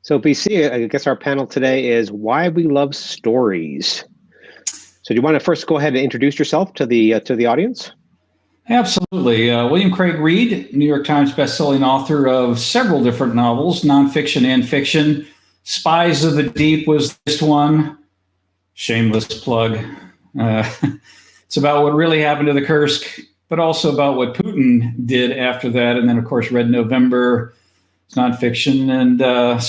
So, BC, I guess our panel today is why we love stories. So, do you want to first go ahead and introduce yourself to the audience? Absolutely. William Craig Reed, New York Times bestselling author of several different novels, nonfiction and fiction. Spies of the Deep was this one. Shameless plug. Uh, it's about what really happened to the Kursk, but also about what Putin did after that. And then, of course, Red November, it's nonfiction. And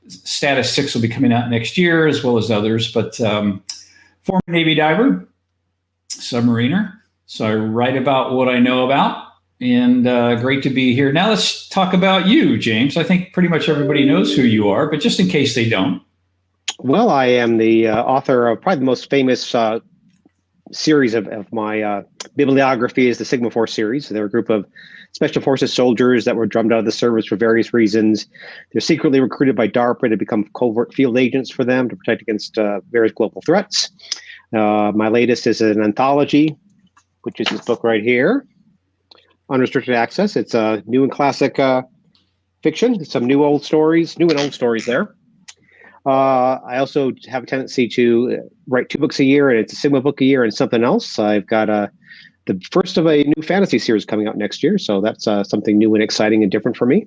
Status 6 will be coming out next year, as well as others. But former Navy diver, submariner. So I write about what I know about, and great to be here. Now let's talk about you, James. I think pretty much everybody knows who you are, but just in case they don't. Well, I am the author of probably the most famous series of my bibliography is the Sigma Force series. They're a group of special forces soldiers that were drummed out of the service for various reasons. They're secretly recruited by DARPA to become covert field agents for them to protect against various global threats. My latest is an anthology, which is this book right here, Unrestricted Access. It's a new and classic fiction, some new and old stories there. I also have a tendency to write 2 books a year, and it's a Sigma book a year and something else. I've got the first of a new fantasy series coming out next year, so that's something new and exciting and different for me.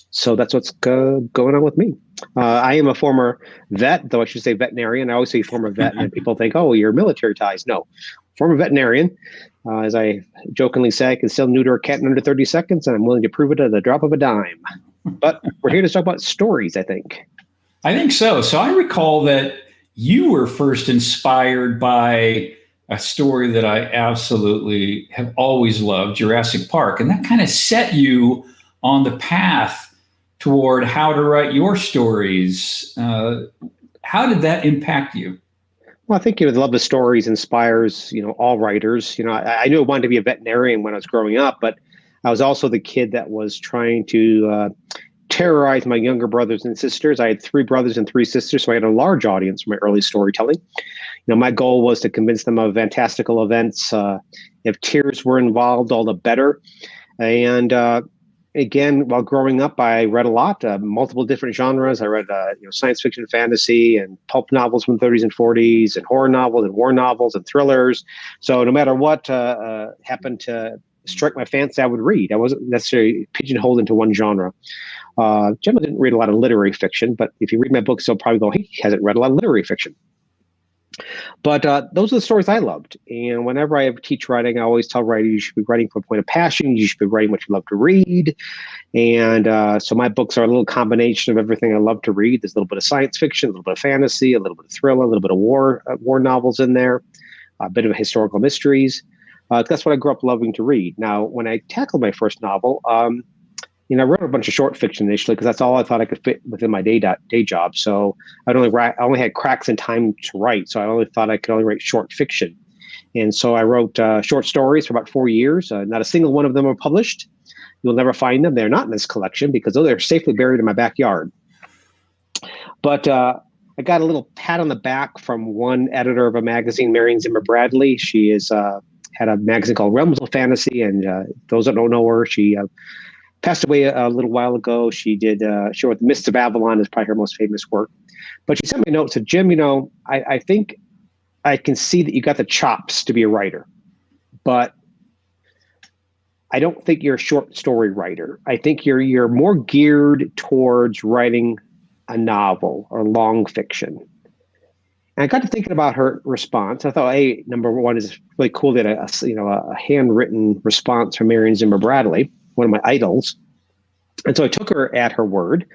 So that's what's going on with me. I am a former vet, though I should say veterinarian. I always say former vet, and people think, oh, you're military ties. No, former veterinarian. As I jokingly say, I can still neuter a cat in under 30 seconds, and I'm willing to prove it at the drop of a dime. But we're here to talk about stories, I think. I think so. So I recall that you were first inspired by a story that I absolutely have always loved, Jurassic Park. And that kind of set you on the path toward how to write your stories. How did that impact you? Well, I think the love of stories inspires all writers. I knew I wanted to be a veterinarian when I was growing up, but I was also the kid that was trying to terrorize my younger brothers and sisters. I had 3 brothers and 3 sisters, so I had a large audience for my early storytelling. My goal was to convince them of fantastical events. If tears were involved, all the better. And again, while growing up, I read a lot, multiple different genres. I read science fiction, fantasy, and pulp novels from the 30s and 40s, and horror novels, and war novels, and thrillers. So no matter what happened to strike my fancy, I would read. I wasn't necessarily pigeonholed into one genre. Generally didn't read a lot of literary fiction, but if you read my books, you'll probably go, hey, he hasn't read a lot of literary fiction. But those are the stories I loved. And whenever I teach writing, I always tell writers you should be writing from a point of passion. You should be writing what you love to read. And so my books are a little combination of everything I love to read. There's a little bit of science fiction, a little bit of fantasy, a little bit of thriller, a little bit of war novels in there, a bit of historical mysteries. That's what I grew up loving to read. Now, when I tackled my first novel, I wrote a bunch of short fiction initially because that's all I thought I could fit within my day job. So I only had cracks in time to write. So I only thought I could only write short fiction. And so I wrote short stories for about 4 years. Not a single one of them are published. You'll never find them. They're not in this collection because they're safely buried in my backyard. But I got a little pat on the back from one editor of a magazine, Marion Zimmer Bradley. She had a magazine called Realms of Fantasy. And those that don't know her, she passed away a little while ago. She wrote The Mists of Avalon is probably her most famous work. But she sent me a note and said, Jim, I think I can see that you got the chops to be a writer, but I don't think you're a short story writer. I think you're more geared towards writing a novel or long fiction. And I got to thinking about her response. I thought, hey, number one, is really cool that a handwritten response from Marion Zimmer Bradley, one of my idols. And so I took her at her word,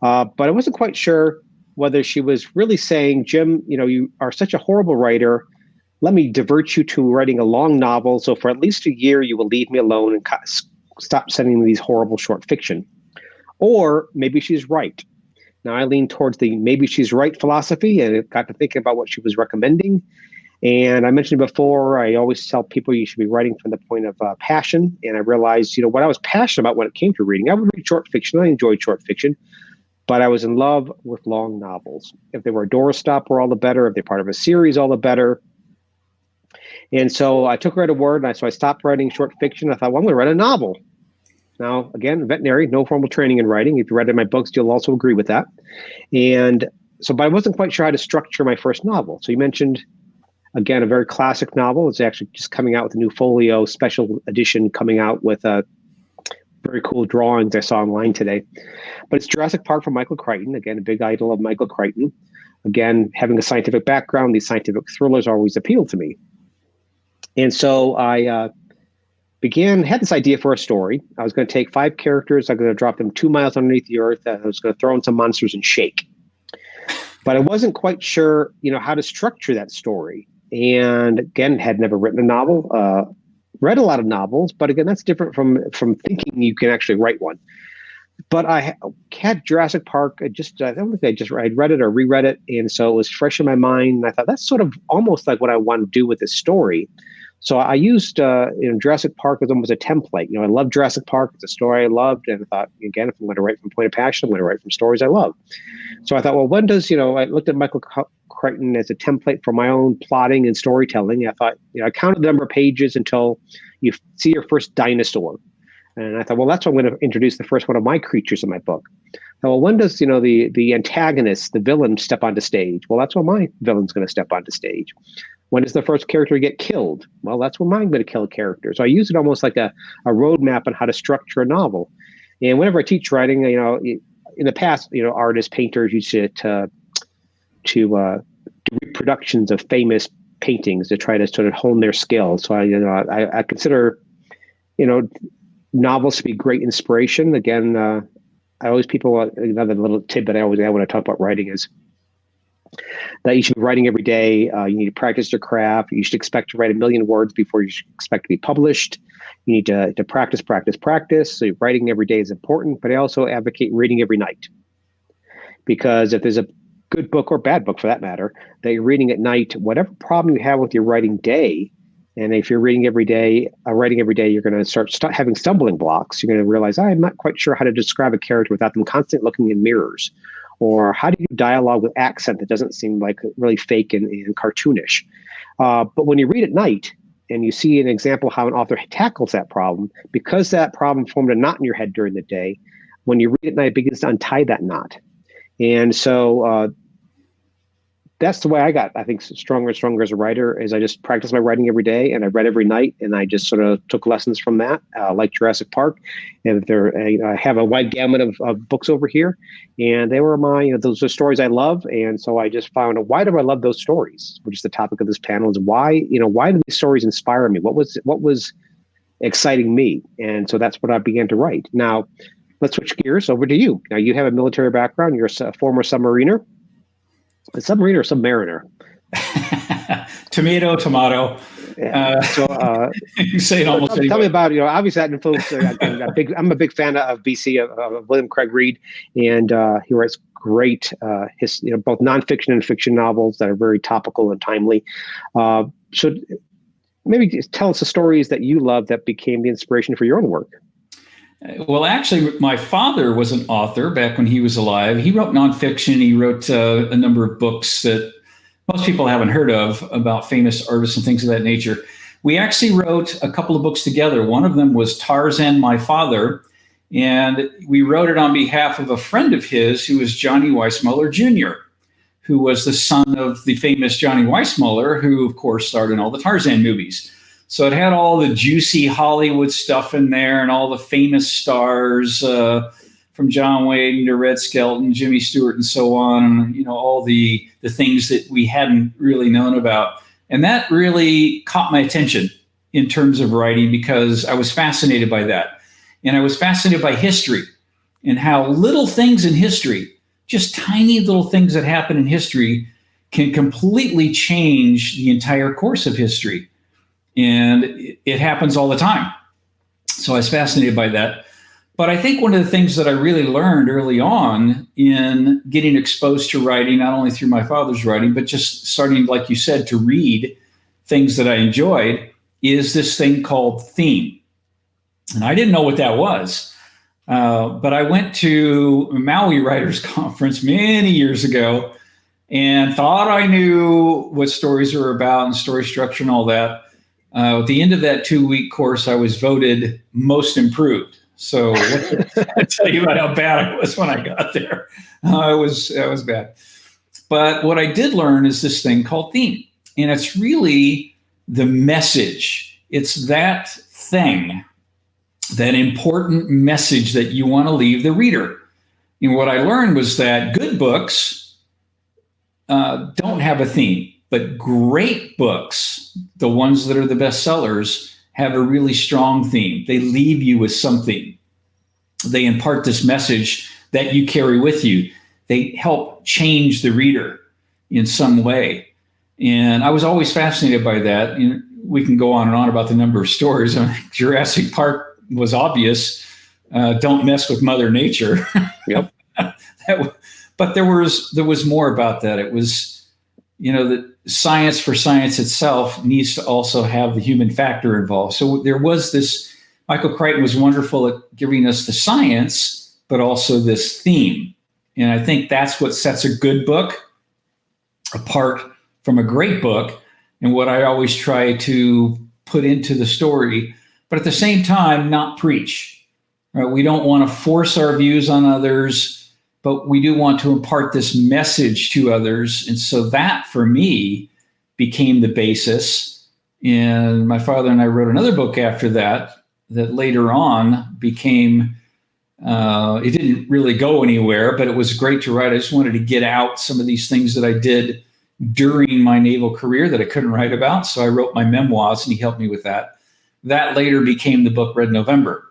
but I wasn't quite sure whether she was really saying, Jim, you are such a horrible writer. Let me divert you to writing a long novel. So for at least a year, you will leave me alone and stop sending me these horrible short fiction. Or maybe she's right. Now I lean towards the maybe she's right philosophy, and it got to thinking about what she was recommending. And I mentioned before, I always tell people you should be writing from the point of passion. And I realized, what I was passionate about when it came to reading, I would read short fiction. I enjoyed short fiction, but I was in love with long novels. If they were a doorstopper, all the better. If they're part of a series, all the better. And so I took her at her word, and so I stopped writing short fiction. I thought, well, I'm going to write a novel. Now, again, veterinary, no formal training in writing. If you read in my books, you'll also agree with that. And so, but I wasn't quite sure how to structure my first novel. So you mentioned, again, a very classic novel. It's actually just coming out with a new folio special edition coming out with very cool drawings I saw online today. But it's Jurassic Park from Michael Crichton. Again, a big idol of Michael Crichton. Again, having a scientific background, these scientific thrillers always appealed to me. And so I had this idea for a story. I was going to take 5 characters. I'm going to drop them 2 miles underneath the earth. I was going to throw in some monsters and shake. But I wasn't quite sure, how to structure that story. And again, had never written a novel, read a lot of novels, but again, that's different from thinking you can actually write one. But I had Jurassic Park. I don't think I'd read it or reread it, and so it was fresh in my mind. And I thought that's sort of almost like what I want to do with this story. So I used Jurassic Park as almost a template. I love Jurassic Park. It's a story I loved, and I thought, again, if I'm going to write from point of passion, I'm going to write from stories I love. So I thought, well, when does I looked at Michael Crichton as a template for my own plotting and storytelling. I thought, I counted the number of pages until you see your first dinosaur. And I thought, well, that's when I'm going to introduce the first one of my creatures in my book. Well, when does, the antagonist, the villain, step onto stage? Well, that's when my villain's going to step onto stage. When does the first character get killed? Well, that's when I'm going to kill a character. So I use it almost like a roadmap on how to structure a novel. And whenever I teach writing, in the past, artists, painters used to do reproductions of famous paintings to try to sort of hone their skills. So I consider, novels to be great inspiration. Again, another little tidbit I always want to talk about writing is that you should be writing every day. You need to practice your craft. You should expect to write 1 million words before you should expect to be published. You need to practice. So writing every day is important, but I also advocate reading every night. Because if there's a good book or bad book for that matter, that you're reading at night, whatever problem you have with your writing day, and if you're writing every day, you're going to start having stumbling blocks. You're going to realize, I'm not quite sure how to describe a character without them constantly looking in mirrors. Or how do you dialogue with accent that doesn't seem like really fake and cartoonish? But when you read at night and you see an example how an author tackles that problem, because that problem formed a knot in your head during the day, when you read at night, it begins to untie that knot. And so that's the way I got, I think, stronger and stronger as a writer, is I just practiced my writing every day, and I read every night, and I just sort of took lessons from that, like Jurassic Park. And I have a wide gamut of books over here, and they were those are stories I love. And so I just found, why do I love those stories? Which is the topic of this panel, is why do these stories inspire me? What was exciting me? And so that's what I began to write. Now, let's switch gears over to you. Now, you have a military background. You're a former submariner. A submariner or submariner? Tomato. Yeah. You say it almost. Tell me about obviously that influence. I'm a big fan of BC of William Craig Reed, and he writes great both nonfiction and fiction novels that are very topical and timely. So maybe just tell us the stories that you love that became the inspiration for your own work. Well, actually, my father was an author back when he was alive. He wrote nonfiction. He wrote a number of books that most people haven't heard of about famous artists and things of that nature. We actually wrote a couple of books together. One of them was Tarzan, My Father, and we wrote it on behalf of a friend of his who was Johnny Weissmuller Jr., who was the son of the famous Johnny Weissmuller, who, of course, starred in all the Tarzan movies. So it had all the juicy Hollywood stuff in there and all the famous stars from John Wayne to Red Skelton, Jimmy Stewart, and so on. All the things that we hadn't really known about. And that really caught my attention in terms of writing, because I was fascinated by that. And I was fascinated by history and how little things in history, just tiny little things that happen in history, can completely change the entire course of history. And it happens all the time. So I was fascinated by that. But I think one of the things that I really learned early on in getting exposed to writing, not only through my father's writing, but just starting, like you said, to read things that I enjoyed, is this thing called theme. And I didn't know what that was. But I went to a Maui Writers Conference many years ago and thought I knew what stories were about and story structure and all that. At the end of that 2-week course, I was voted most improved. So I tell you about how bad I was when I got there. It was bad. But what I did learn is this thing called theme. And it's really the message. It's that thing, that important message that you want to leave the reader. And what I learned was that good books don't have a theme, but great books, the ones that are the best sellers, have a really strong theme. They leave you with something. They impart this message that you carry with you. They help change the reader in some way. And I was always fascinated by that. You know, we can go on and on about the number of stories. I mean, Jurassic Park was obvious. Don't mess with Mother Nature. Yep. But there was more about that. It was, you know, that science for science itself needs to also have the human factor involved. So there was this, Michael Crichton was wonderful at giving us the science, but also this theme. And I think that's what sets a good book apart from a great book, and what I always try to put into the story, but at the same time, not preach. Right? We don't want to force our views on others, but we do want to impart this message to others. And so that, for me, became the basis. And my father and I wrote another book after that later on became, it didn't really go anywhere, but it was great to write. I just wanted to get out some of these things that I did during my naval career that I couldn't write about. So I wrote my memoirs, and he helped me with that. That later became the book Red November.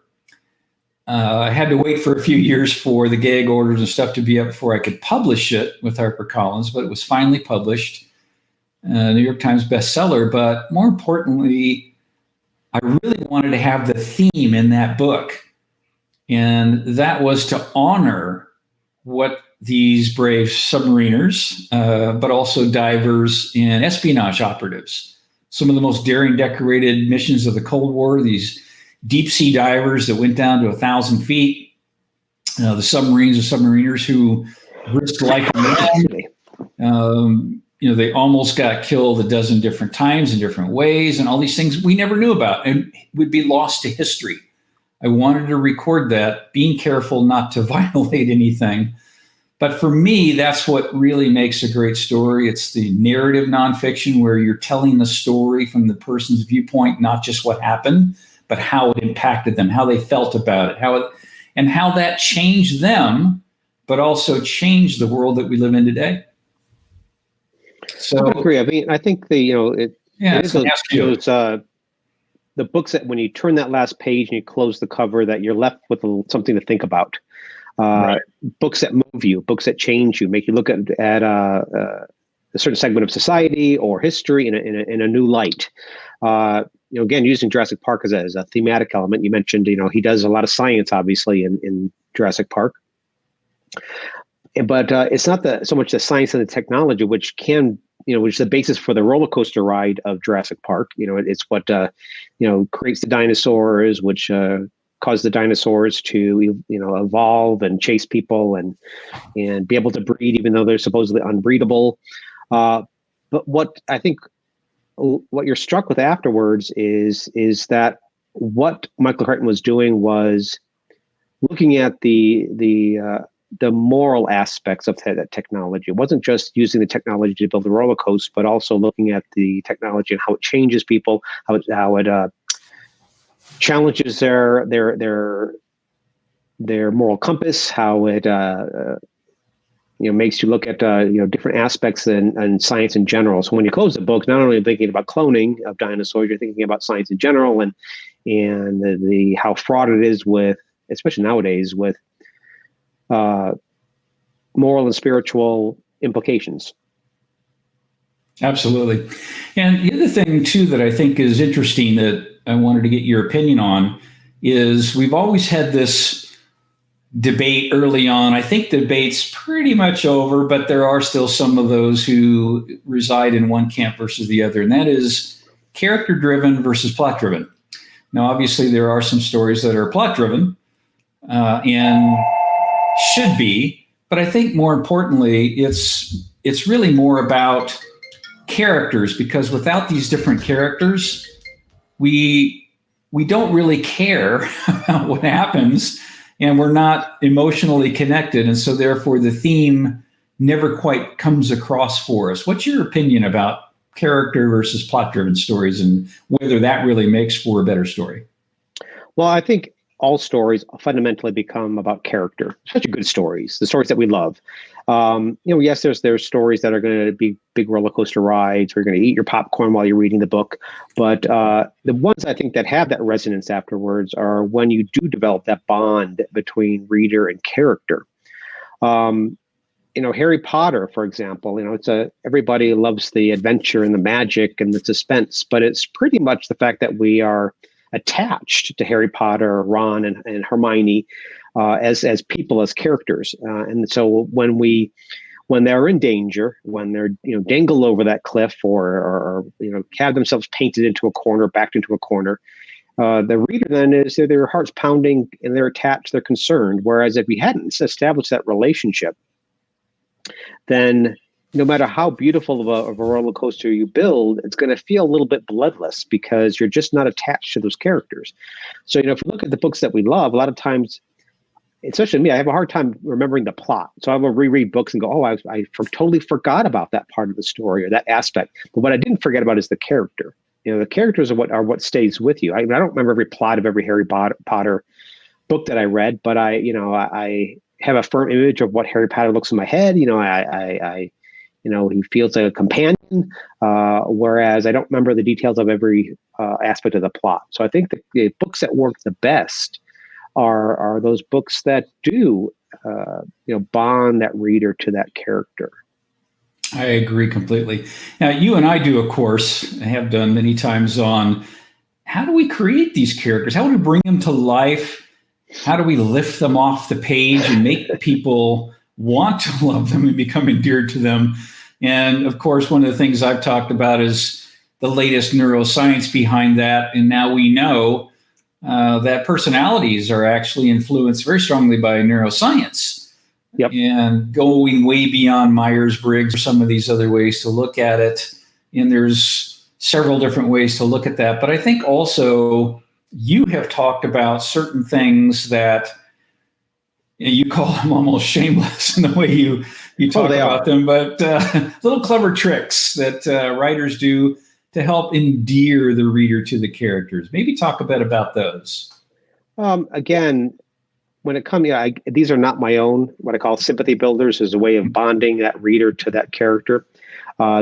I had to wait for a few years for the gag orders and stuff to be up before I could publish it with HarperCollins, but it was finally published, New York Times bestseller. But more importantly, I really wanted to have the theme in that book. And that was to honor what these brave submariners, but also divers and espionage operatives, some of the most daring, decorated missions of the Cold War, these deep sea divers that went down to 1,000 feet, the submarines and submariners who risked life and limb. You know, they almost got killed a dozen different times in different ways, and all these things we never knew about and would be lost to history. I wanted to record that, being careful not to violate anything. But for me, that's what really makes a great story. It's the narrative nonfiction where you're telling the story from the person's viewpoint, not just what happened, but how it impacted them, how they felt about it, and how that changed them, but also changed the world that we live in today. So I agree. I mean, I think the books that when you turn that last page and you close the cover, that you're left with something to think about. Right. Books that move you, books that change you, make you look at a certain segment of society or history in a new light. Again, using Jurassic Park as a thematic element, you mentioned, he does a lot of science, obviously, in Jurassic Park. But it's not so much the science and the technology, which is the basis for the roller coaster ride of Jurassic Park. It's what creates the dinosaurs, which cause the dinosaurs to evolve and chase people and be able to breed, even though they're supposedly unbreedable. But what I think what you're struck with afterwards is that what Michael Crichton was doing was looking at the moral aspects of that technology. It wasn't just using the technology to build a roller coaster, but also looking at the technology and how it changes people, how it challenges their moral compass, how it makes you look at different aspects and science in general. So when you close the book, not only thinking about cloning of dinosaurs, you're thinking about science in general and the how fraught it is with, especially nowadays, with moral and spiritual implications. Absolutely. And the other thing, too, that I think is interesting that I wanted to get your opinion on is we've always had this debate early on. I think the debate's pretty much over, but there are still some of those who reside in one camp versus the other, and that is character-driven versus plot-driven. Now, obviously, there are some stories that are plot-driven and should be, but I think more importantly, it's really more about characters, because without these different characters, we we don't really care about what happens, and we're not emotionally connected. And so therefore the theme never quite comes across for us. What's your opinion about character versus plot-driven stories and whether that really makes for a better story? Well, I think all stories fundamentally become about character, especially good stories, the stories that we love. Yes, there's stories that are going to be big roller coaster rides. We're going to eat your popcorn while you're reading the book. But the ones I think that have that resonance afterwards are when you do develop that bond between reader and character. Harry Potter, for example, everybody loves the adventure and the magic and the suspense, but it's pretty much the fact that we are attached to Harry Potter, Ron, and Hermione as people, as characters. And so when they're in danger, when they're dangled over that cliff or have themselves painted into a corner, backed into a corner, the reader then is their heart's pounding and they're attached, they're concerned. Whereas if we hadn't established that relationship, then no matter how beautiful of a roller coaster you build, it's going to feel a little bit bloodless because you're just not attached to those characters. So, if you look at the books that we love, a lot of times, especially me, I have a hard time remembering the plot. So I will reread books and go, oh, I totally forgot about that part of the story or that aspect. But what I didn't forget about is the character. The characters are what stays with you. I don't remember every plot of every Harry Potter book that I read, but I have a firm image of what Harry Potter looks in my head. He feels like a companion, whereas I don't remember the details of every aspect of the plot. So I think the books that work the best are those books that do, bond that reader to that character. I agree completely. Now, you and I do, of course, have done many times on how do we create these characters? How do we bring them to life? How do we lift them off the page and make people want to love them and become endeared to them? And of course, one of the things I've talked about is the latest neuroscience behind that. And now we know that personalities are actually influenced very strongly by neuroscience. Yep. And going way beyond Myers-Briggs or some of these other ways to look at it. And there's several different ways to look at that. But I think also you have talked about certain things that you call them almost shameless in the way you talk about them, but little clever tricks that writers do to help endear the reader to the characters. Maybe talk a bit about those. Again, when it comes, these are not my own, what I call sympathy builders, as a way of bonding that reader to that character.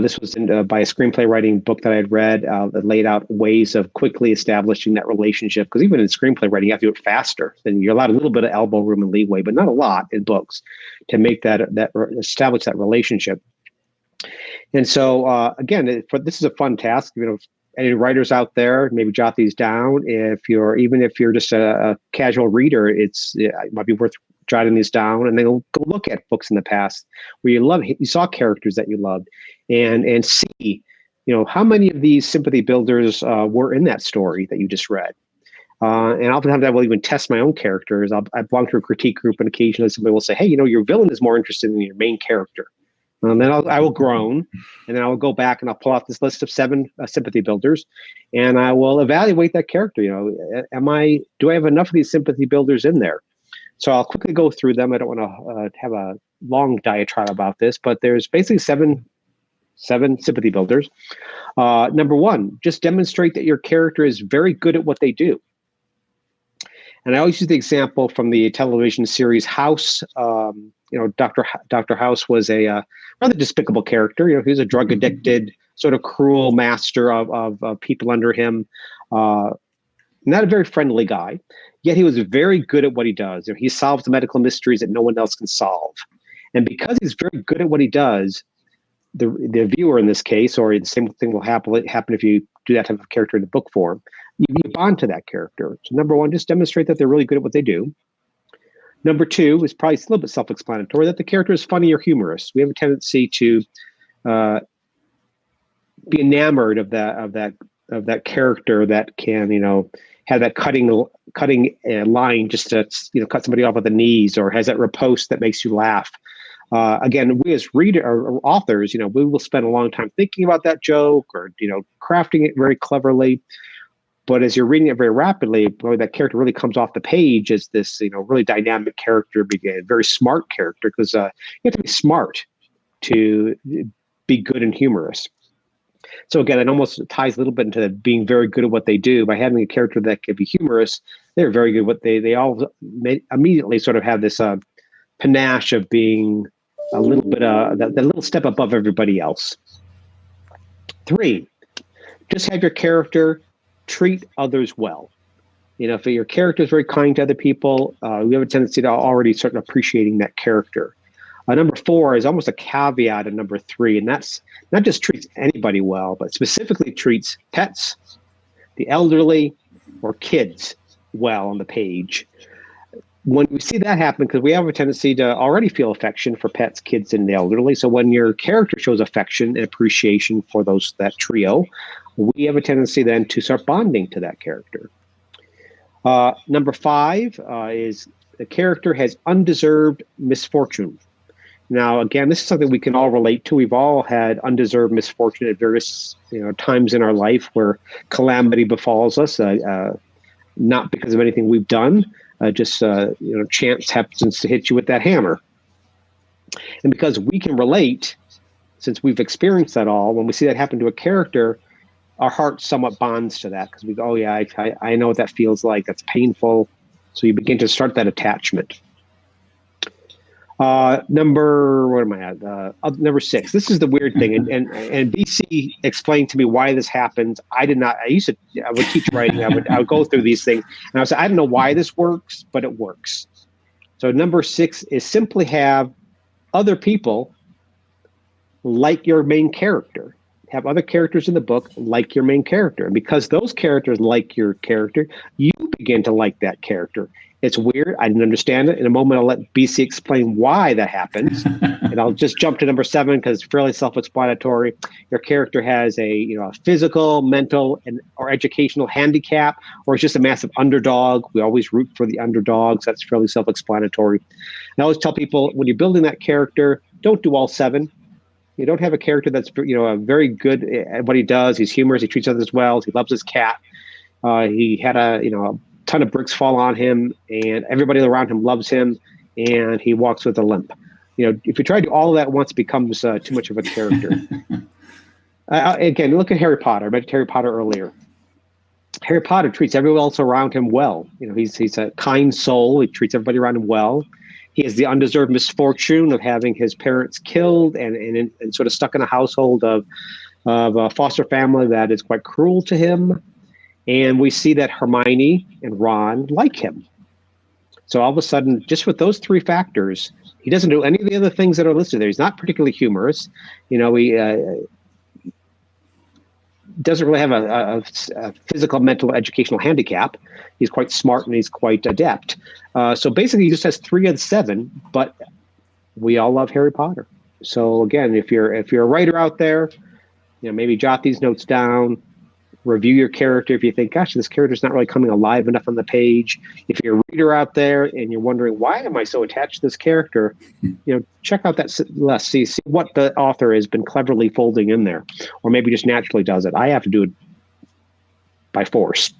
This was by a screenplay writing book that I had read that laid out ways of quickly establishing that relationship. Because even in screenplay writing, you have to do it faster. Then you're allowed a little bit of elbow room and leeway, but not a lot in books to make that establish that relationship. And so again, this is a fun task. Any writers out there, maybe jot these down. Even if you're just a casual reader, it might be worth jotting these down, and then go look at books in the past where you saw characters that you loved, and see, how many of these sympathy builders were in that story that you just read. And oftentimes I will even test my own characters. I belong to a critique group, and occasionally somebody will say, "Hey, your villain is more interested in your main character." And then I will groan, and then I will go back and I'll pull out this list of 7 sympathy builders, and I will evaluate that character. Do I have enough of these sympathy builders in there? So I'll quickly go through them. I don't want to have a long diatribe about this, but there's basically seven sympathy builders. Number 1, just demonstrate that your character is very good at what they do. And I always use the example from the television series House. Dr. House was a rather despicable character. He was a drug addicted, sort of cruel master of people under him. Not a very friendly guy, yet he was very good at what he does. He solves the medical mysteries that no one else can solve. And because he's very good at what he does, the viewer in this case, or the same thing will happen if you do that type of character in the book form, you bond to that character. So number 1, just demonstrate that they're really good at what they do. Number 2 is probably a little bit self-explanatory, that the character is funny or humorous. We have a tendency to be enamored of that character that can, have that cutting line just to, cut somebody off at the knees, or has that riposte that makes you laugh. Again, we as reader or authors, we will spend a long time thinking about that joke or, crafting it very cleverly. But as you're reading it very rapidly, boy, that character really comes off the page as this, really dynamic character, a very smart character, because you have to be smart to be good and humorous. So again, it almost ties a little bit into being very good at what they do. By having a character that can be humorous, they're very good. They all immediately sort of have this panache of being a little bit that little step above everybody else. 3, just have your character treat others well. If your character is very kind to other people, we have a tendency to already start appreciating that character. Number 4 is almost a caveat of number 3, and that's not just treats anybody well, but specifically treats pets, the elderly, or kids well on the page. When we see that happen, because we have a tendency to already feel affection for pets, kids, and the elderly. So when your character shows affection and appreciation for that trio, we have a tendency then to start bonding to that character. Number 5 is the character has undeserved misfortune. Now, again, this is something we can all relate to. We've all had undeserved misfortune at various times in our life where calamity befalls us, not because of anything we've done, just chance happens to hit you with that hammer. And because we can relate, since we've experienced that all, when we see that happen to a character, our heart somewhat bonds to that, because we go, oh yeah, I know what that feels like. That's painful. So you begin to start that attachment. Number 6. This is the weird thing, and BC explained to me why this happens. I did not. I would teach writing. I would go through these things, and I would say, I don't know why this works, but it works. So number 6 is simply have other people like your main character. Have other characters in the book like your main character, and because those characters like your character, you begin to like that character. It's weird. I didn't understand it. In a moment, I'll let BC explain why that happens. And I'll just jump to number 7 because it's fairly self-explanatory. Your character has a physical, mental, or educational handicap, or it's just a massive underdog. We always root for the underdogs. That's fairly self-explanatory. And I always tell people, when you're building that character, don't do all 7. You don't have a character that's very good at what he does. He's humorous. He treats others well. He loves his cat. He had a ton of bricks fall on him, and everybody around him loves him, and he walks with a limp. If you try to do all of that at once, it becomes too much of a character. Again, look at Harry Potter. I mentioned Harry Potter earlier. Harry Potter treats everyone else around him well. He's a kind soul. He treats everybody around him well. He has the undeserved misfortune of having his parents killed and sort of stuck in a household of a foster family that is quite cruel to him. And we see that Hermione and Ron like him. So all of a sudden, just with those 3 factors, he doesn't do any of the other things that are listed there. He's not particularly humorous. He doesn't really have a physical, mental, educational handicap. He's quite smart and he's quite adept. So basically, he just has 3 of the 7, but we all love Harry Potter. So again, if you're a writer out there, maybe jot these notes down. Review your character if you think, gosh, this character's not really coming alive enough on the page. If you're a reader out there and you're wondering, why am I so attached to this character? Check out that list, see what the author has been cleverly folding in there, or maybe just naturally does it. I have to do it by force.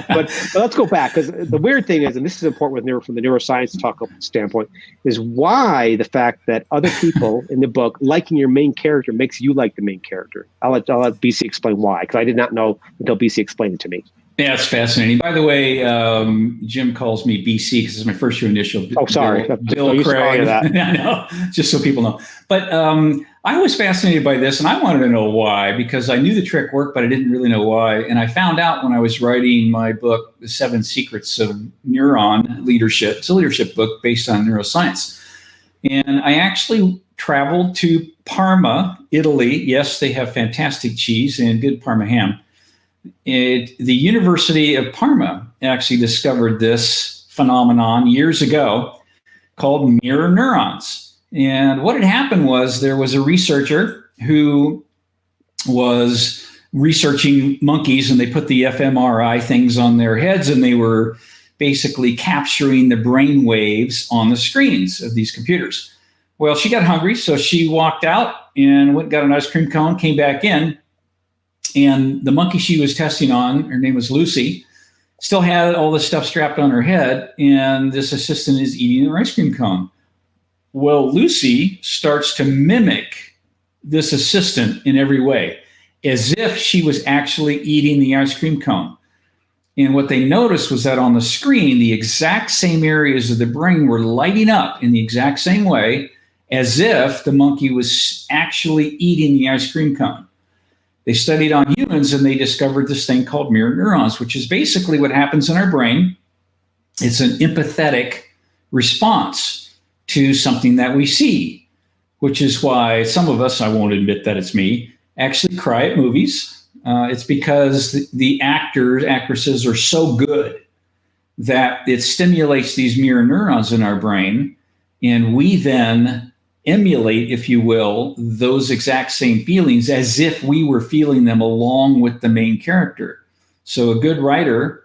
But let's go back, because the weird thing is, and this is important from the neuroscience talk standpoint, is why the fact that other people in the book liking your main character makes you like the main character. I'll let BC explain why, because I did not know until BC explained it to me. Yeah, it's fascinating. By the way, Jim calls me BC because it's my first year initial. Oh, sorry. Bill Craig. I know, just so people know. But I was fascinated by this, and I wanted to know why, because I knew the trick worked, but I didn't really know why. And I found out when I was writing my book, The Seven Secrets of Neuron-Leadership. It's a leadership book based on neuroscience. And I actually traveled to Parma, Italy. Yes, they have fantastic cheese and good Parma ham. The University of Parma actually discovered this phenomenon years ago called mirror neurons. And what had happened was there was a researcher who was researching monkeys, and they put the fMRI things on their heads, and they were basically capturing the brain waves on the screens of these computers. Well, she got hungry, so she walked out and went and got an ice cream cone, came back in. And the monkey she was testing on, her name was Lucy, still had all this stuff strapped on her head, and this assistant is eating her ice cream cone. Well, Lucy starts to mimic this assistant in every way, as if she was actually eating the ice cream cone. And what they noticed was that on the screen, the exact same areas of the brain were lighting up in the exact same way as if the monkey was actually eating the ice cream cone. They studied on humans and they discovered this thing called mirror neurons, which is basically what happens in our brain. It's an empathetic response to something that we see, which is why some of us, I won't admit that it's me, actually cry at movies. It's because the actors, actresses are so good that it stimulates these mirror neurons in our brain. And we then emulate, if you will, those exact same feelings as if we were feeling them along with the main character. So a good writer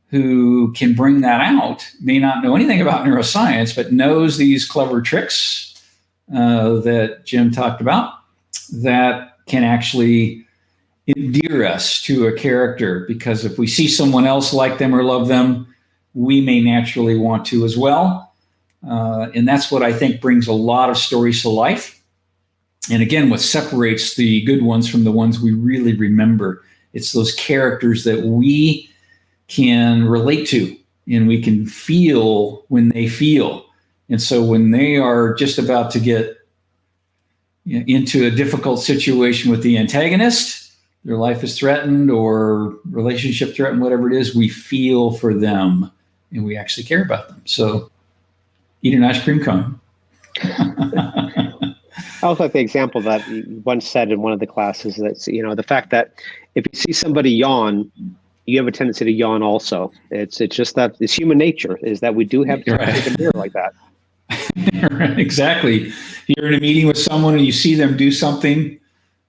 who can bring that out may not know anything about neuroscience, but knows these clever tricks that Jim talked about that can actually endear us to a character, because if we see someone else like them or love them, we may naturally want to as well. And that's what I think brings a lot of stories to life. And again, what separates the good ones from the ones we really remember, it's those characters that we can relate to and we can feel when they feel. And so when they are just about to get into a difficult situation with the antagonist, their life is threatened or relationship threatened, whatever it is, we feel for them and we actually care about them. So eat an ice cream cone. I also like the example that you once said in one of the classes that, the fact that if you see somebody yawn, you have a tendency to yawn also. It's just that it's human nature is that we do have to mirror like that. Exactly. You're in a meeting with someone and you see them do something,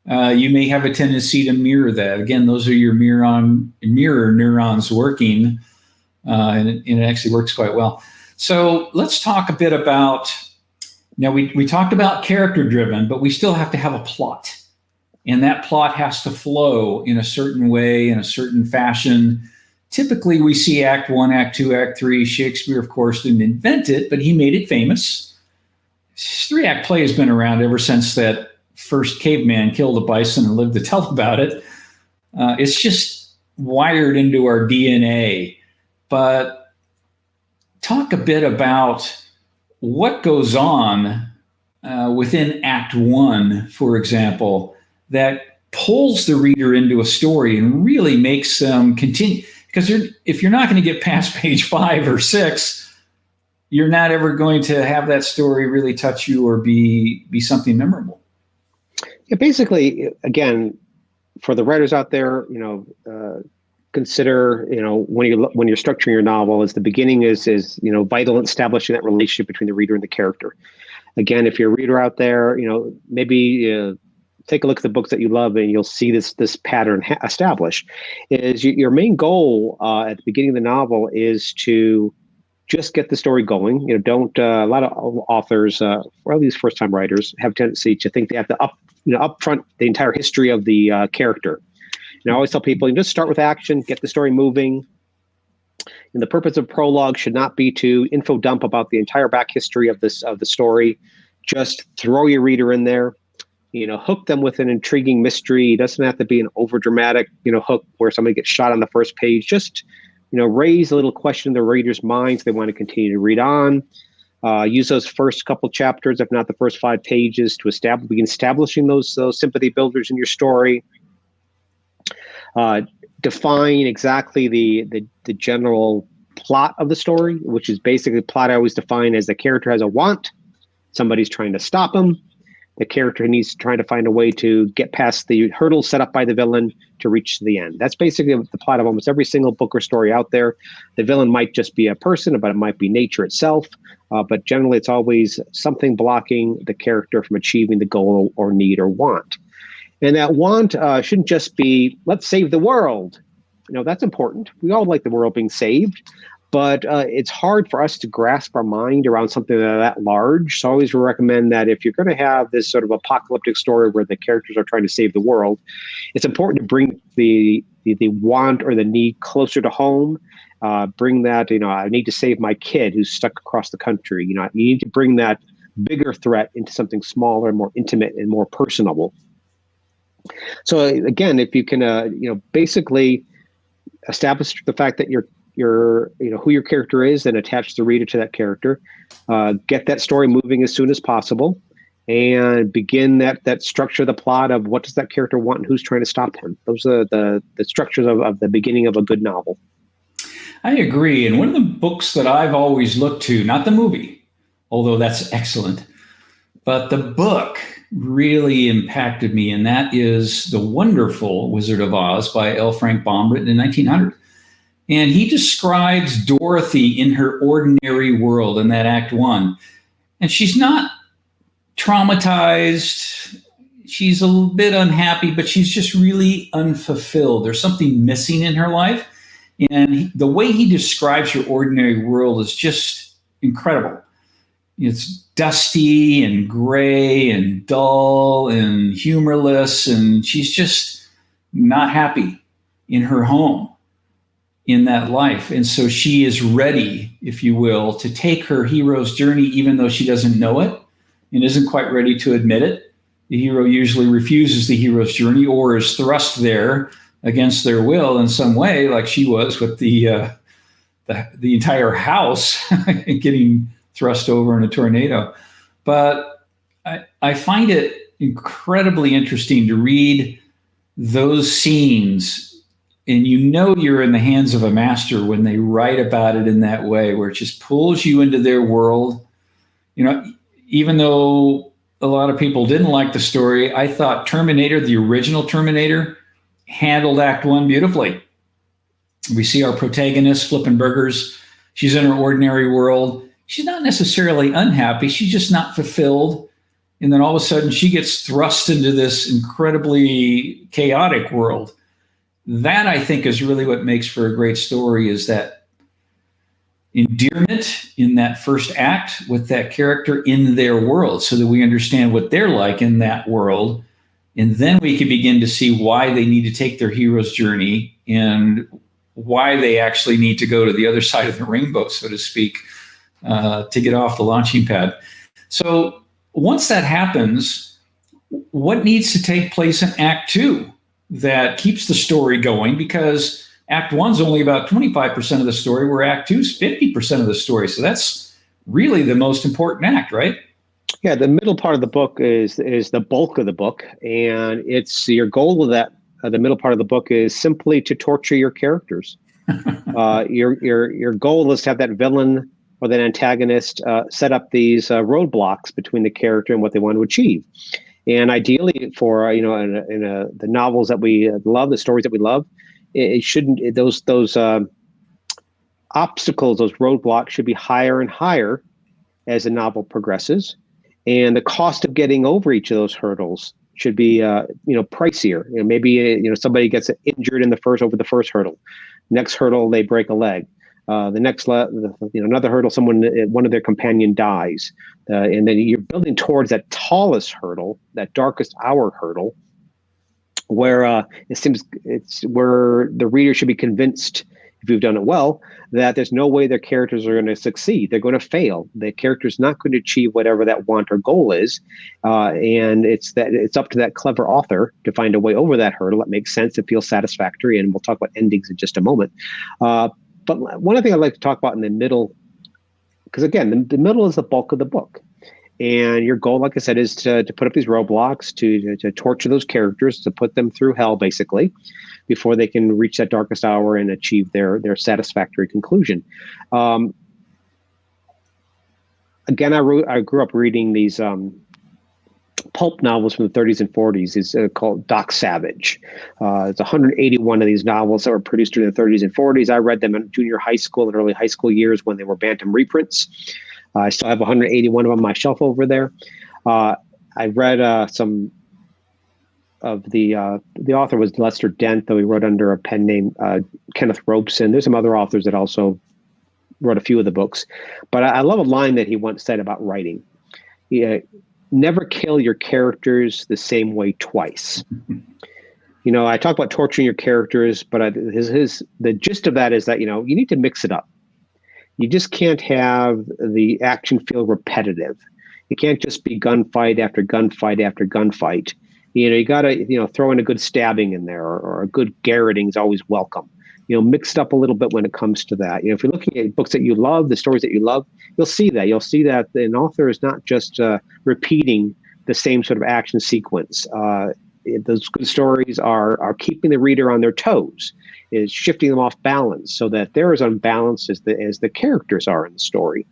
you may have a tendency to mirror that. Again, those are your mirror neurons working, and it actually works quite well. So let's talk a bit about, now we talked about character driven, but we still have to have a plot. And that plot has to flow in a certain way, in a certain fashion. Typically, we see Act 1, Act 2, Act 3. Shakespeare, of course, didn't invent it, but he made it famous. Three-act play has been around ever since that first caveman killed a bison and lived to tell about it. It's just wired into our DNA. But talk a bit about what goes on within Act 1, for example, that pulls the reader into a story and really makes them continue. Because if you're not going to get past page 5 or 6, you're not ever going to have that story really touch you or be something memorable. Yeah, basically, again, for the writers out there, consider, when you're structuring your novel, is the beginning is vital in establishing that relationship between the reader and the character. Again, if you're a reader out there, maybe take a look at the books that you love and you'll see this pattern established. Is your main goal at the beginning of the novel is to just get the story going. Don't a lot of authors, or at least first-time writers, have a tendency to think they have to upfront the entire history of the character. And I always tell people, you just start with action, get the story moving. And the purpose of prologue should not be to info dump about the entire back history of the story. Just throw your reader in there. Hook them with an intriguing mystery. It doesn't have to be an overdramatic, hook where somebody gets shot on the first page. Just, raise a little question in the reader's minds. They want to continue to read on. Use those first couple chapters, if not the first 5 pages, to begin establishing those sympathy builders in your story. Define exactly the general plot of the story, which is basically plot I always define as the character has a want. Somebody's trying to stop him. The character needs to try to find a way to get past the hurdles set up by the villain to reach the end. That's basically the plot of almost every single book or story out there. The villain might just be a person, but it might be nature itself. But generally, it's always something blocking the character from achieving the goal or need or want. And that want shouldn't just be, let's save the world. That's important. We all like the world being saved. But it's hard for us to grasp our mind around something that large. So I always recommend that if you're going to have this sort of apocalyptic story where the characters are trying to save the world, it's important to bring the want or the need closer to home. Bring that, I need to save my kid who's stuck across the country. You need to bring that bigger threat into something smaller, more intimate, and more personable. So again, if you can, basically establish the fact that you're who your character is and attach the reader to that character, get that story moving as soon as possible, and begin that structure, the plot of what does that character want and who's trying to stop him. Those are the structures of the beginning of a good novel. I agree. And one of the books that I've always looked to, not the movie, although that's excellent, but the book really impacted me, and that is The Wonderful Wizard of Oz by L. Frank Baum, written in 1900. And he describes Dorothy in her ordinary world in that Act 1. And she's not traumatized. She's a little bit unhappy, but she's just really unfulfilled. There's something missing in her life. And the way he describes her ordinary world is just incredible. It's dusty and gray and dull and humorless, and she's just not happy in her home, in that life. And so she is ready, if you will, to take her hero's journey, even though she doesn't know it and isn't quite ready to admit it. The hero usually refuses the hero's journey or is thrust there against their will in some way, like she was with the entire house getting thrust over in a tornado. But I find it incredibly interesting to read those scenes, and you're in the hands of a master when they write about it in that way, where it just pulls you into their world. Even though a lot of people didn't like the story, I thought Terminator, the original Terminator, handled Act 1 beautifully. We see our protagonist flipping burgers. She's in her ordinary world. She's not necessarily unhappy. She's just not fulfilled. And then all of a sudden she gets thrust into this incredibly chaotic world. That, I think, is really what makes for a great story, is that endearment in that first act with that character in their world, so that we understand what they're like in that world. And then we can begin to see why they need to take their hero's journey and why they actually need to go to the other side of the rainbow, so to speak, to get off the launching pad. So once that happens, what needs to take place in Act 2 that keeps the story going? Because Act 1's only about 25% of the story, where Act 2's 50% of the story. So that's really the most important act, right? Yeah, the middle part of the book is the bulk of the book, and it's your goal of that. The middle part of the book is simply to torture your characters. Your goal is to have that villain or that antagonist set up these roadblocks between the character and what they want to achieve. And ideally, for the novels that we love, the stories that we love, it shouldn't those obstacles, those roadblocks, should be higher and higher as the novel progresses. And the cost of getting over each of those hurdles should be, pricier. Maybe somebody gets injured over the first hurdle. Next hurdle, they break a leg. The next, another hurdle, one of their companion dies, and then you're building towards that tallest hurdle, that darkest hour hurdle, where it seems it's where the reader should be convinced, if you've done it well, that there's no way their characters are going to succeed. They're going to fail. The character's not going to achieve whatever that want or goal is. And it's up to that clever author to find a way over that hurdle that makes sense, that feels satisfactory. And we'll talk about endings in just a moment. But one other thing I'd like to talk about in the middle, because again, the middle is the bulk of the book. And your goal, like I said, is to put up these roadblocks, to torture those characters, to put them through hell, basically, before they can reach that darkest hour and achieve their satisfactory conclusion. Again, I grew up reading these pulp novels from the 30s and 40s. It's called Doc Savage. It's 181 of these novels that were produced during the 30s and 40s. I read them in junior high school and early high school years when they were Bantam reprints. I still have 181 of them on my shelf over there. I read some of the author was Lester Dent, though he wrote under a pen name Kenneth Robeson. There's some other authors that also wrote a few of the books. But I love a line that he once said about writing. Never kill your characters the same way twice. I talk about torturing your characters, but the gist of that is that, you need to mix it up. You just can't have the action feel repetitive. It can't just be gunfight after gunfight after gunfight. You got to, throw in a good stabbing in there, or a good garroting is always welcome. Mixed up a little bit when it comes to that. If you're looking at books that you love, the stories that you love, you'll see that. You'll see that an author is not just repeating the same sort of action sequence. Those good stories are keeping the reader on their toes, is shifting them off balance so that they're as unbalanced as the characters are in the story.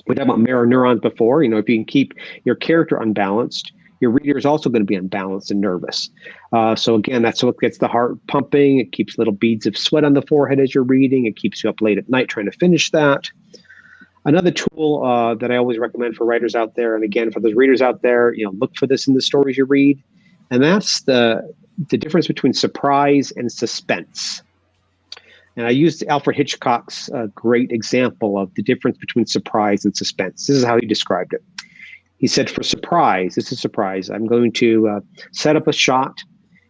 We talked about mirror neurons before. If you can keep your character unbalanced, your reader is also going to be unbalanced and nervous. So again, that's what gets the heart pumping. It keeps little beads of sweat on the forehead as you're reading. It keeps you up late at night trying to finish that. Another tool that I always recommend for writers out there, and again, for those readers out there, look for this in the stories you read. And that's the difference between surprise and suspense. And I used Alfred Hitchcock's great example of the difference between surprise and suspense. This is how he described it. He said, for surprise, this is surprise, I'm going to set up a shot.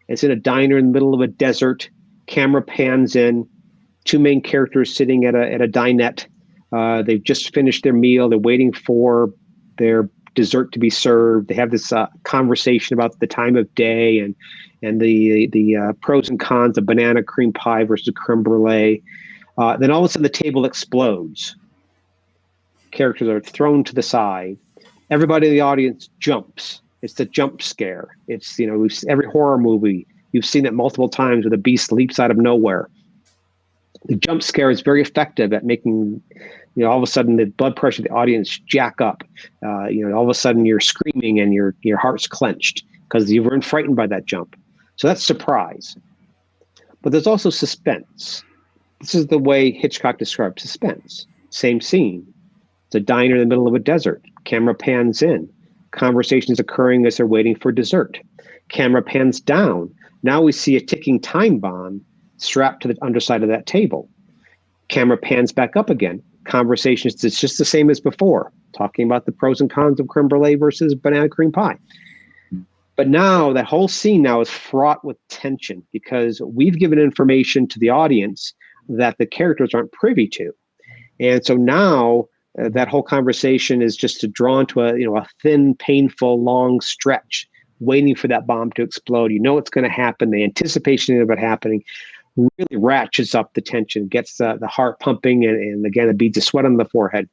It's in a diner in the middle of a desert. Camera pans in. Two main characters sitting at a dinette. They've just finished their meal. They're waiting for their dessert to be served. They have this conversation about the time of day and the pros and cons of banana cream pie versus creme brulee. Then all of a sudden the table explodes. Characters are thrown to the side. Everybody in the audience jumps. It's the jump scare. It's, every horror movie, you've seen it multiple times where the beast leaps out of nowhere. The jump scare is very effective at making, all of a sudden the blood pressure of the audience jack up. All of a sudden you're screaming and your heart's clenched because you were frightened by that jump. So that's surprise. But there's also suspense. This is the way Hitchcock described suspense. Same scene. It's a diner in the middle of a desert. Camera pans in. Conversations occurring as they're waiting for dessert. Camera pans down. Now we see a ticking time bomb strapped to the underside of that table. Camera pans back up again. Conversations, it's just the same as before, talking about the pros and cons of creme brulee versus banana cream pie. But now that whole scene now is fraught with tension because we've given information to the audience that the characters aren't privy to. And so now that whole conversation is just drawn to a thin, painful, long stretch, waiting for that bomb to explode. It's going to happen. The anticipation of it happening really ratchets up the tension, gets the heart pumping, and again, it beads of sweat on the forehead.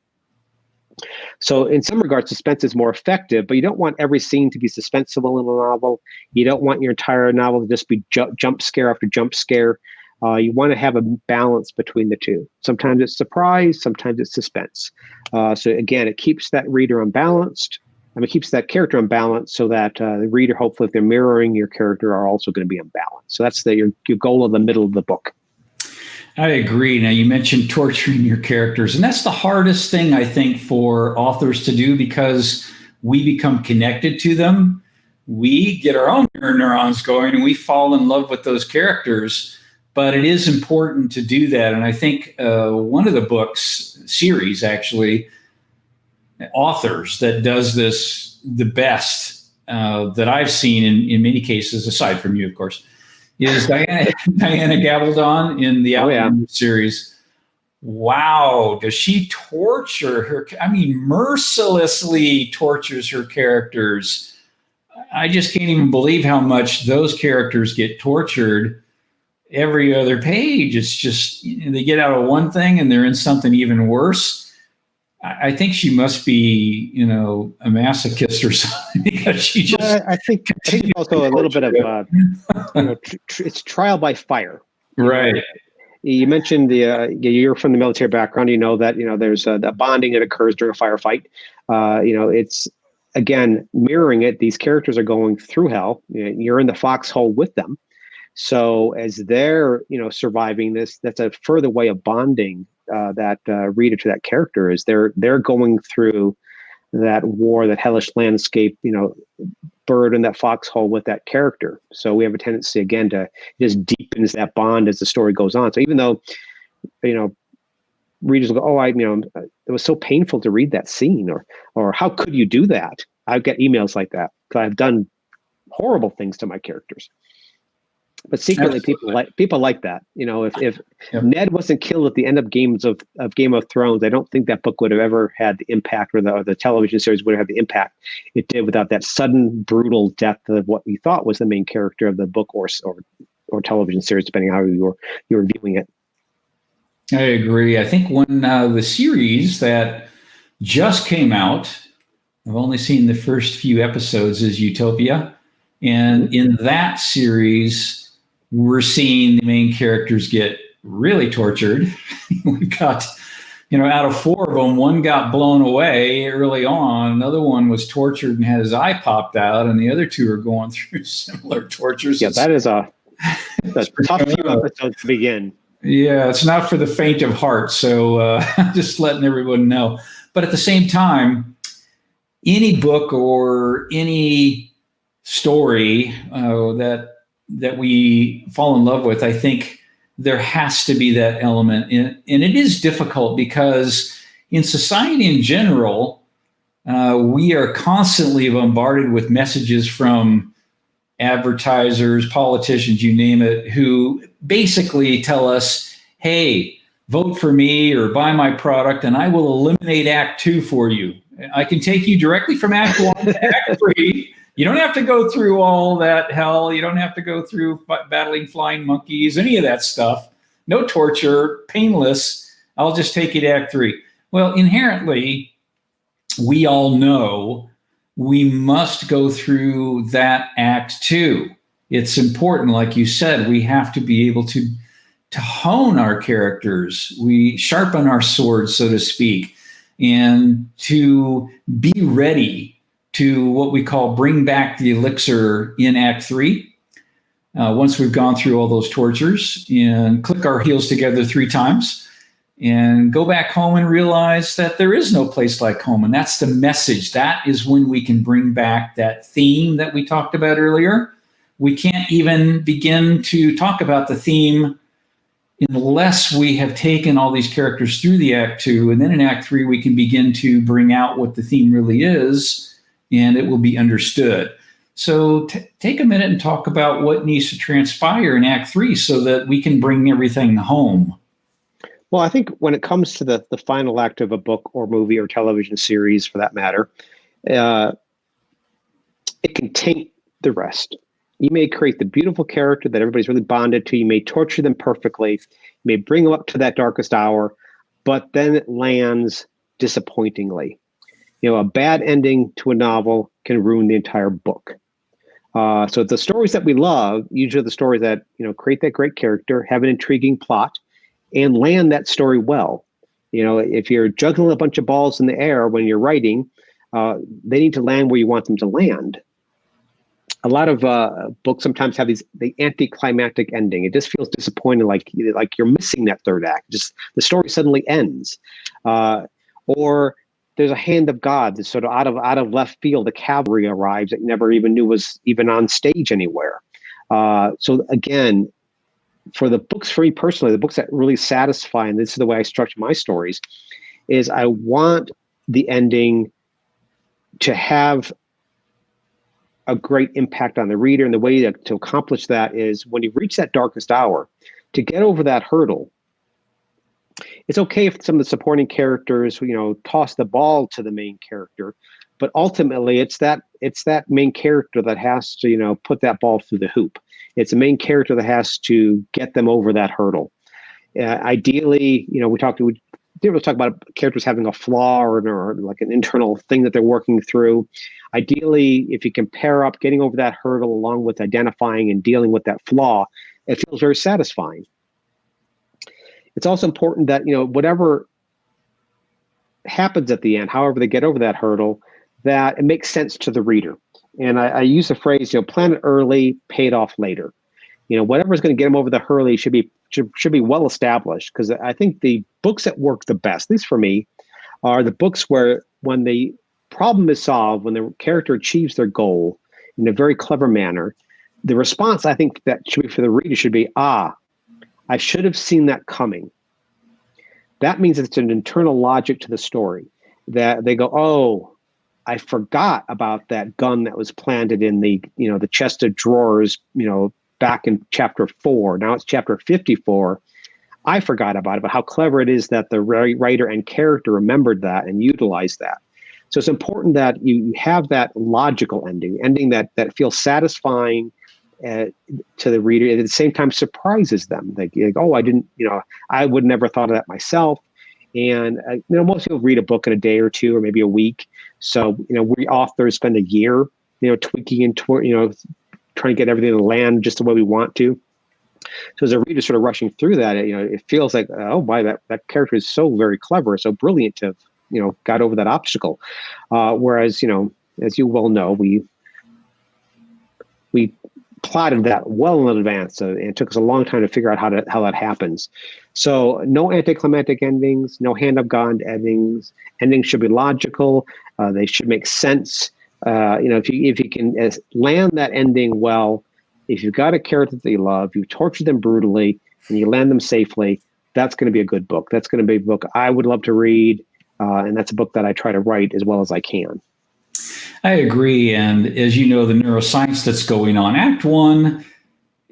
So in some regards, suspense is more effective, but you don't want every scene to be suspenseful in a novel. You don't want your entire novel to just be jump scare after jump scare. You want to have a balance between the two. Sometimes it's surprise, sometimes it's suspense. So again, it keeps that reader unbalanced. It keeps that character unbalanced so that the reader, hopefully, if they're mirroring your character, are also going to be unbalanced. So that's your goal of the middle of the book. I agree. Now, you mentioned torturing your characters, and that's the hardest thing, I think, for authors to do because we become connected to them. We get our own mirror neurons going, and we fall in love with those characters. But it is important to do that. And I think one of the books, series actually, authors that does this the best that I've seen in many cases, aside from you, of course, is Diana Gabaldon in the Allure series. Wow, does she torture her? Mercilessly tortures her characters. I just can't even believe how much those characters get tortured. Every other page, it's just they get out of one thing and they're in something even worse. I think she must be, a masochist or something because she just. I think also a little bit of, it's trial by fire. Right. You mentioned you're from the military background. You know that there's a bonding that occurs during a firefight. It's again mirroring it. These characters are going through hell. You're in the foxhole with them. So as they're, surviving this, that's a further way of bonding that reader to that character is they're going through that war, that hellish landscape, bird in that foxhole with that character. So we have a tendency again to just deepens that bond as the story goes on. So even though, readers will go, oh, it was so painful to read that scene, or how could you do that? I get emails like that because I've done horrible things to my characters. But secretly, Absolutely. people like that. If Yep. Ned wasn't killed at the end of Game of Thrones, I don't think that book would have ever had the impact, or the television series would have had the impact it did without that sudden, brutal death of what we thought was the main character of the book or television series, depending on how you were viewing it. I agree. I think when the series that just came out, I've only seen the first few episodes, is Utopia. And in that series, we're seeing the main characters get really tortured. We've got, out of 4 of them, one got blown away early on. Another one was tortured and had his eye popped out. And the other 2 are going through similar tortures. Yeah, that is a tough few episodes to begin. Yeah, it's not for the faint of heart. So just letting everyone know. But at the same time, any book or any story that we fall in love with, I think there has to be that element. And it is difficult because in society in general, we are constantly bombarded with messages from advertisers, politicians, you name it, who basically tell us, hey, vote for me or buy my product and I will eliminate Act 2 for you. I can take you directly from Act 1 to Act 3. You don't have to go through all that hell. You don't have to go through battling flying monkeys, any of that stuff. No torture, painless. I'll just take you to Act 3. Well, inherently, we all know we must go through that Act 2. It's important, like you said, we have to be able to hone our characters. We sharpen our swords, so to speak, and to be ready to what we call bring back the elixir in Act 3. Once we've gone through all those tortures and click our heels together 3 times and go back home and realize that there is no place like home. And that's the message. That is when we can bring back that theme that we talked about earlier. We can't even begin to talk about the theme unless we have taken all these characters through the Act 2. And then in Act 3, we can begin to bring out what the theme really is, and it will be understood. So take a minute and talk about what needs to transpire in Act 3 so that we can bring everything home. Well, I think when it comes to the final act of a book or movie or television series, for that matter, it can taint the rest. You may create the beautiful character that everybody's really bonded to. You may torture them perfectly. You may bring them up to that darkest hour, but then it lands disappointingly. A bad ending to a novel can ruin the entire book. So the stories that we love, usually the stories that, create that great character, have an intriguing plot, and land that story well. If you're juggling a bunch of balls in the air when you're writing, they need to land where you want them to land. A lot of books sometimes have the anticlimactic ending. It just feels disappointing, like you're missing that third act. Just the story suddenly ends, or there's a hand of God that's sort of out of left field. The cavalry arrives that you never even knew was even on stage anywhere. So again, for the books, for me personally, the books that really satisfy, and this is the way I structure my stories, is I want the ending to have a great impact on the reader. And the way to accomplish that is when you reach that darkest hour, to get over that hurdle. It's okay if some of the supporting characters, toss the ball to the main character, but ultimately it's that main character that has to, put that ball through the hoop. It's the main character that has to get them over that hurdle. Ideally, we didn't really talk about characters having a flaw or like an internal thing that they're working through. Ideally, if you can pair up getting over that hurdle along with identifying and dealing with that flaw, it feels very satisfying. It's also important that, whatever happens at the end, however they get over that hurdle, that it makes sense to the reader. And I use the phrase, plan it early, pay it off later. Whatever's going to get them over the hurdle should be well established, because I think the books that work the best, at least for me, are the books where when the problem is solved, when the character achieves their goal in a very clever manner, the response I think that should be for the reader should be, I should have seen that coming. that means it's an internal logic to the story that they go, oh, I forgot about that gun that was planted in the, the chest of drawers, back in chapter 4. Now it's chapter 54. I forgot about it, but how clever it is that the writer and character remembered that and utilized that. So it's important that you have that logical ending that feels satisfying to the reader, and at the same time surprises them. Like, oh, I didn't, I would never thought of that myself. And most people read a book in a day or two, or maybe a week. So we authors spend a year, tweaking and trying to get everything to land just the way we want to. So as a reader sort of rushing through that, it feels like, oh, why that character is so very clever, so brilliant to got over that obstacle. Whereas, as you well know, we plotted that well in advance, and it took us a long time to figure out how that happens. So no anticlimactic endings, no hand of God endings. Endings should be logical. They should make sense. If you can land that ending well, if you've got a character that you love, you torture them brutally, and you land them safely, that's going to be a good book. That's going to be a book I would love to read, and that's a book that I try to write as well as I can. I agree. And as you know, the neuroscience that's going on, Act 1,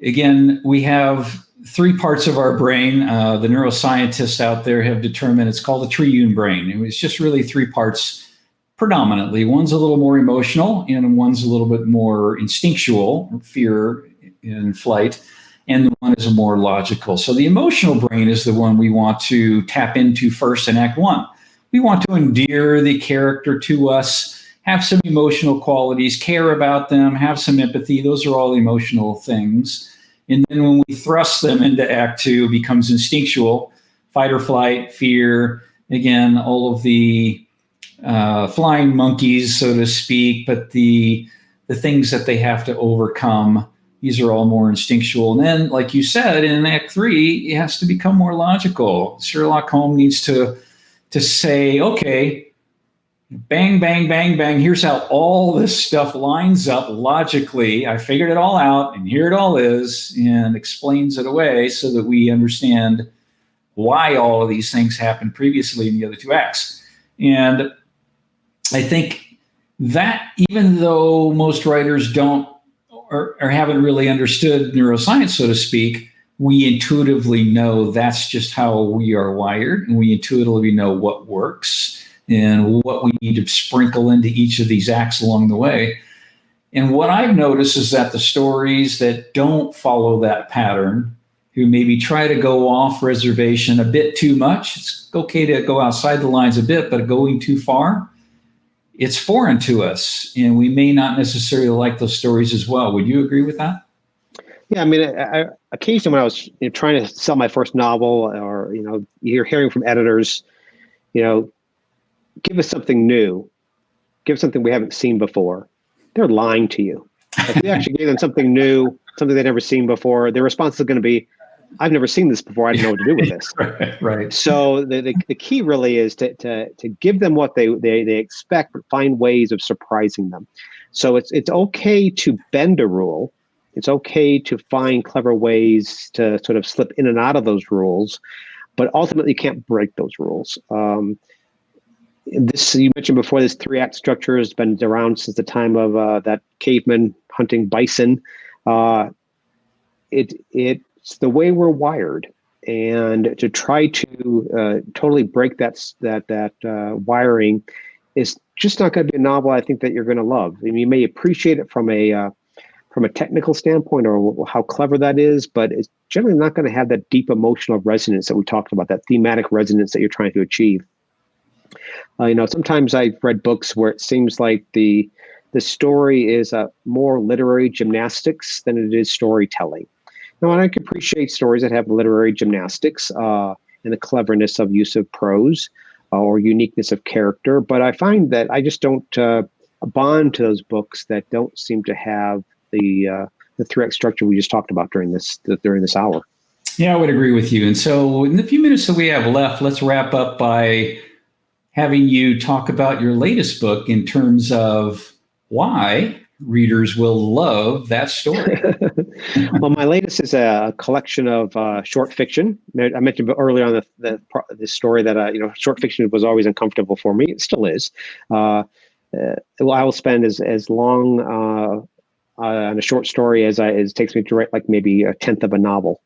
again, we have 3 parts of our brain. The neuroscientists out there have determined it's called the triune brain. It's just really 3 parts predominantly. One's a little more emotional, and one's a little bit more instinctual, fear and flight, and the one is more logical. So the emotional brain is the one we want to tap into first in Act 1. We want to endear the character to us, have some emotional qualities, care about them, have some empathy. Those are all emotional things. And then when we thrust them into Act 2, it becomes instinctual, fight or flight, fear, again, all of the flying monkeys, so to speak, but the things that they have to overcome, these are all more instinctual. And then, like you said, in Act 3, it has to become more logical. Sherlock Holmes needs to say, okay, bang, bang, bang, bang, here's how all this stuff lines up logically. I figured it all out, and here it all is, and explains it away so that we understand why all of these things happened previously in the other 2 acts. And I think that even though most writers don't or haven't really understood neuroscience, so to speak, we intuitively know that's just how we are wired, and we intuitively know what works and what we need to sprinkle into each of these acts along the way. And what I've noticed is that the stories that don't follow that pattern, who maybe try to go off reservation a bit too much, it's okay to go outside the lines a bit, but going too far, it's foreign to us, and we may not necessarily like those stories as well. Would you agree with that? Yeah, I mean, I occasionally when I was trying to sell my first novel, or you're hearing from editors, give us something new, give something we haven't seen before. They're lying to you. If we actually gave them something new, something they'd never seen before, their response is going to be, I've never seen this before. I don't know what to do with this. Right. So the key really is to give them what they expect, but find ways of surprising them. So it's okay to bend a rule. It's okay to find clever ways to sort of slip in and out of those rules, but ultimately you can't break those rules. This, you mentioned before, this 3-act structure has been around since the time of that caveman hunting bison. It's the way we're wired, and to try to totally break that wiring is just not going to be a novel I think that you're going to love. I mean, you may appreciate it from a technical standpoint or how clever that is, but it's generally not going to have that deep emotional resonance that we talked about, that thematic resonance that you're trying to achieve. Sometimes I've read books where it seems like the story is more literary gymnastics than it is storytelling. Now, I can appreciate stories that have literary gymnastics and the cleverness of use of prose or uniqueness of character, but I find that I just don't bond to those books that don't seem to have the 3-act structure we just talked about during this hour. Yeah, I would agree with you. And so in the few minutes that we have left, let's wrap up by having you talk about your latest book in terms of why readers will love that story. Well, my latest is a collection of short fiction. I mentioned earlier on the story that short fiction was always uncomfortable for me. It still is. Well, I will spend as long on a short story as it takes me to write, like maybe a tenth of a novel.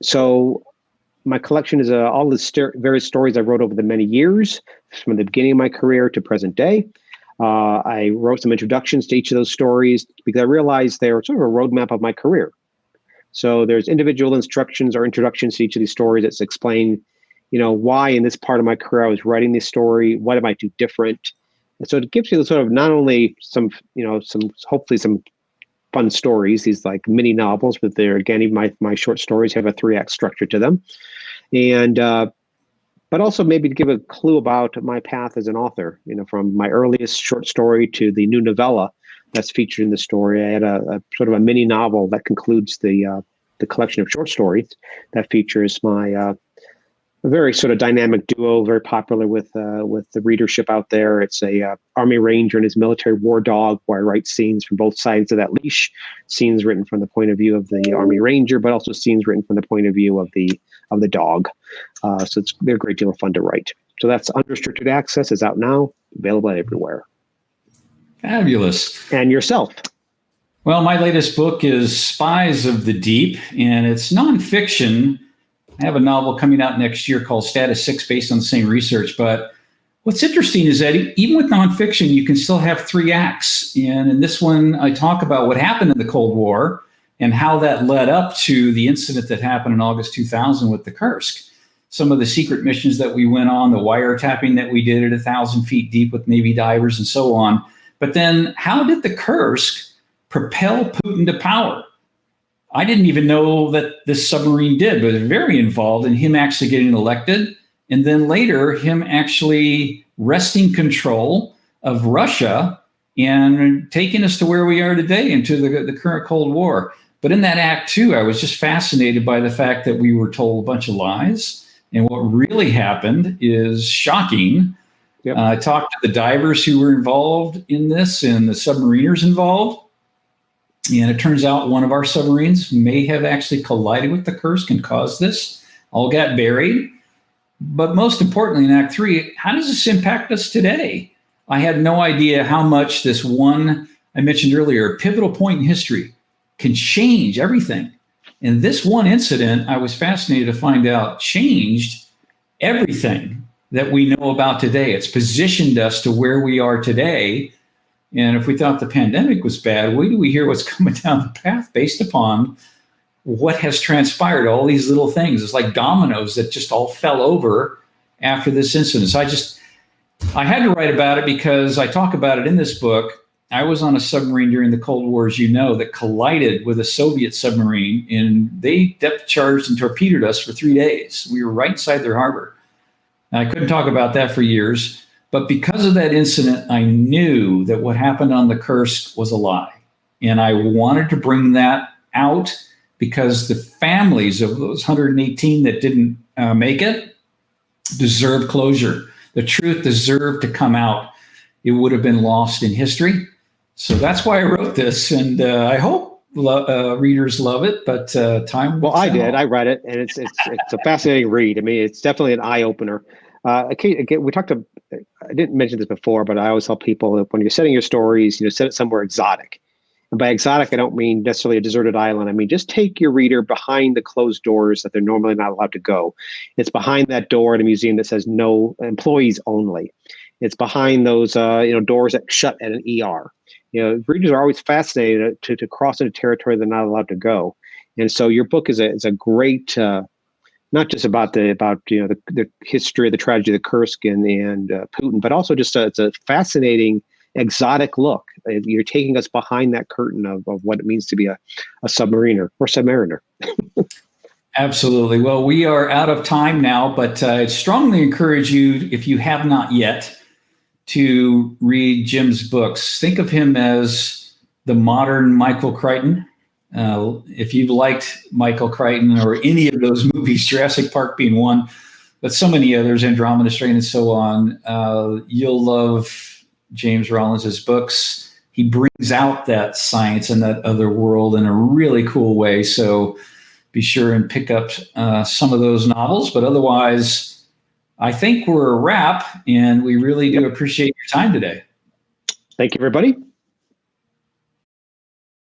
So my collection is all the various stories I wrote over the many years, from the beginning of my career to present day. I wrote some introductions to each of those stories because I realized they were sort of a roadmap of my career. So there's individual instructions or introductions to each of these stories that explain, why in this part of my career I was writing this story, what I might do different. And so it gives you sort of not only some hopefully some fun stories, these like mini novels, but they're, again, even my short stories have a 3-act structure to them. And but also maybe to give a clue about my path as an author, from my earliest short story to the new novella that's featured in the story. I had a sort of a mini novel that concludes the collection of short stories that features my very sort of dynamic duo, very popular with the readership out there. It's a Army Ranger and his military war dog, where I write scenes from both sides of that leash, scenes written from the point of view of the Army Ranger, but also scenes written from the point of view of the dog. So they're a great deal of fun to write. So that's Unrestricted Access. Is out now, available everywhere. Fabulous. And yourself? Well, my latest book is Spies of the Deep, and it's nonfiction. I have a novel coming out next year called Status 6 based on the same research. But what's interesting is that even with nonfiction, you can still have 3 acts. And in this one, I talk about what happened in the Cold War and how that led up to the incident that happened in August 2000 with the Kursk. Some of the secret missions that we went on, the wiretapping that we did at 1,000 feet deep with Navy divers and so on. But then how did the Kursk propel Putin to power? I didn't even know that this submarine did, but it's very involved in him actually getting elected. And then later, him actually wresting control of Russia and taking us to where we are today, into the current Cold War. But in that act, too, I was just fascinated by the fact that we were told a bunch of lies. And what really happened is shocking. Yep. I talked to the divers who were involved in this and the submariners involved. And it turns out one of our submarines may have actually collided with the Kursk and caused this. All got buried. But most importantly, in Act 3, how does this impact us today? I had no idea how much this one, I mentioned earlier, pivotal point in history can change everything. And this one incident, I was fascinated to find out, changed everything that we know about today. It's positioned us to where we are today. And if we thought the pandemic was bad, wait till we hear what's coming down the path based upon what has transpired, all these little things. It's like dominoes that just all fell over after this incident. So I had to write about it because I talk about it in this book. I was on a submarine during the Cold War, as you know, that collided with a Soviet submarine, and they depth charged and torpedoed us for 3 days. We were right inside their harbor. And I couldn't talk about that for years. But because of that incident, I knew that what happened on the Kursk was a lie. And I wanted to bring that out because the families of those 118 that didn't make it deserve closure. The truth deserved to come out. It would have been lost in history. So that's why I wrote this. And I hope readers love it, but time will tell. I did. I read it, and it's a fascinating read. I mean, it's definitely an eye-opener. Again, I didn't mention this before, but I always tell people that when you're setting your stories, set it somewhere exotic. And by exotic, I don't mean necessarily a deserted island. I mean, just take your reader behind the closed doors that they're normally not allowed to go. It's behind that door at a museum that says no employees only. It's behind those doors that shut at an ER. Readers are always fascinated to cross into territory they're not allowed to go. And so your book is a great, not just about the history of the tragedy of the Kursk and Putin, but also just it's a fascinating, exotic look. You're taking us behind that curtain of what it means to be a submariner or submariner. Absolutely. Well, we are out of time now, but I strongly encourage you, if you have not yet, to read Jim's books. Think of him as the modern Michael Crichton. If you've liked Michael Crichton or any of those movies, Jurassic Park being one, but so many others, Andromeda Strain and so on, you'll love James Rollins' books. he brings out that science and that other world in a really cool way. So be sure and pick up some of those novels. But otherwise, I think we're a wrap, and we really do appreciate your time today. Thank you, everybody.